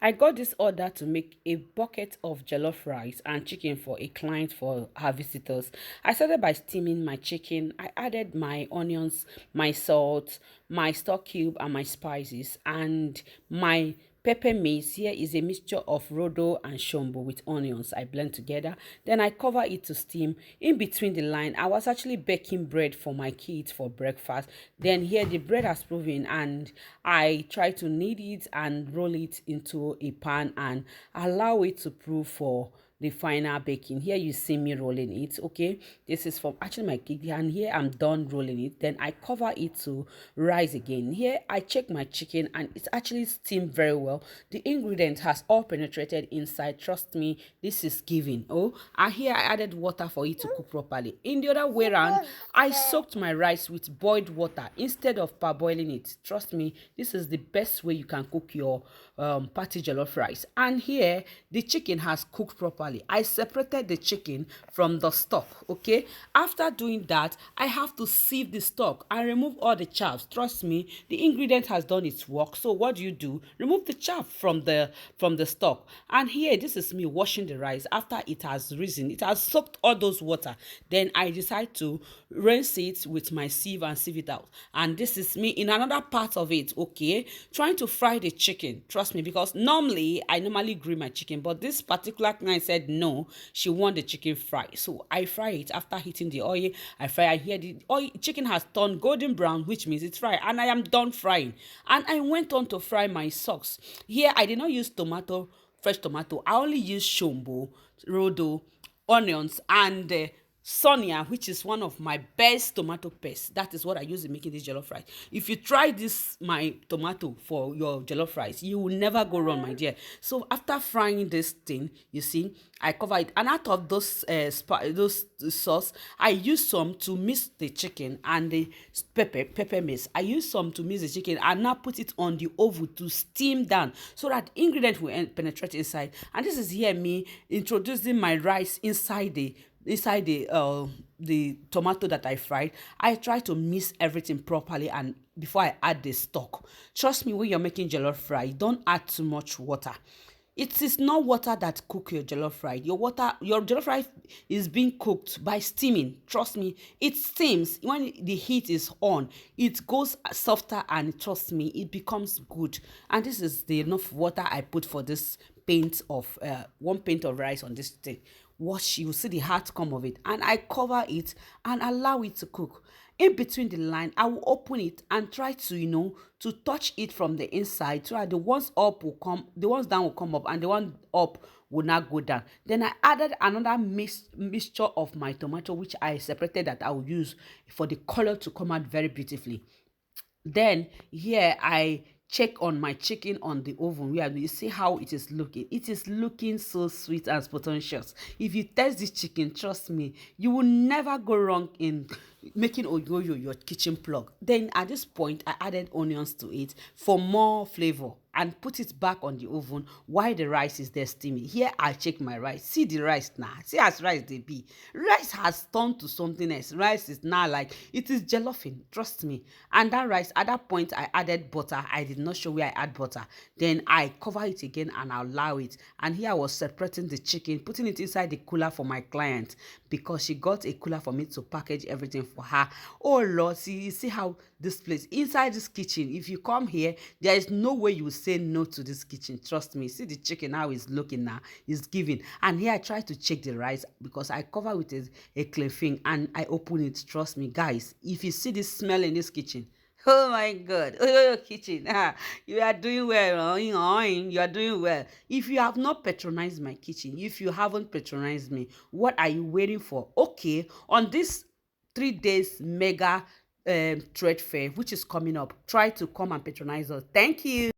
I got this order to make a bucket of jollof rice and chicken for a client for her visitors. I started by steaming my chicken. I added my onions, my salt, my stock cube, and my spices, and my pepper mix. Here is a mixture of rodo and shombo with onions I blend together. Then I cover it to steam. In between the line, I was actually baking bread for my kids for breakfast. Then here the bread has proven, and I try to knead it and roll it into a pan and allow it to prove for the final baking. Here you see me rolling it. Okay, this is from actually my cake, and here I'm done rolling it. Then I cover it to rise again. Here I check my chicken, and it's actually steamed very well. The ingredient has all penetrated inside. Trust me, this is giving. Oh, and here I added water for it to cook properly. In the other way around, I soaked my rice with boiled water instead of parboiling it. Trust me, this is the best way you can cook your party jollof rice. And here the chicken has cooked properly. I separated the chicken from the stock. Okay, after doing that, I have to sieve the stock and remove all the chaff. Trust me, the ingredient has done its work. So what do? Remove the chaff from the stock. And here, this is me washing the rice after it has risen. It has soaked all those water. Then I decide to rinse it with my sieve and sieve it out. And this is me in another part of it. Okay, trying to fry the chicken. Trust me, because I normally grill my chicken, but this particular client said no, she want the chicken fried. So I fry it. After heating the oil, I fry. I hear the oil chicken has turned golden brown, which means it's fried, and I am done frying. And I went on to fry my socks. Here I did not use fresh tomato. I only use shombo, rodo, onions, and Sonia, which is one of my best tomato paste. That is what I use in making this jollof rice. If you try this, my tomato for your jollof rice, you will never go wrong, my dear. So after frying this thing, you see, I cover it. And out of those sauce, I use some to mix the chicken and the pepper mix. I use some to mix the chicken and now put it on the oven to steam down so that ingredient will penetrate inside. And this is here me introducing my rice inside the tomato that I fried. I try to mix everything properly and before I add the stock. Trust me, when you're making jollof fry, don't add too much water. It is not water that cook your jollof fry. Your jollof fry is being cooked by steaming. Trust me, it steams. When the heat is on, it goes softer, and trust me, it becomes good. And this is the enough water I put for this paint of 1 pint of rice on this thing. Watch, you will see the outcome of it. And I cover it and allow it to cook. In between the line, I will open it and try to to touch it from the inside so that the ones down will come up, and the one up will not go down. Then I added another mixture of my tomato, which I separated, that I will use for the color to come out very beautifully. Then here I check on my chicken on the oven. Where you see how it is looking. It is looking so sweet and spontaneous. If you test this chicken, trust me, you will never go wrong in making oyoyo your kitchen plug. Then at this point, I added onions to it for more flavor and put it back on the oven while the rice is there steaming. Here I check my rice. See the rice now. See as rice they be. Rice has turned to something else. Rice is now like it is jollofing. Trust me. And that rice, at that point, I added butter. I did not show where I add butter. Then I cover it again and I allow it. And here I was separating the chicken, putting it inside the cooler for my client because she got a cooler for me to package everything for her. Oh Lord, see, you see how this place inside this kitchen. If you come here, there is no way you will say no to this kitchen. Trust me. See the chicken how it's looking now. It's giving. And here I try to check the rice because I cover with a clay thing and I open it. Trust me, guys. If you see this smell in this kitchen, oh my God. Oh, kitchen. You are doing well. You are doing well. If you have not patronized my kitchen, if you haven't patronized me, what are you waiting for? Okay, on this 3 days mega trade fair, which is coming up, try to come and patronize us. Thank you.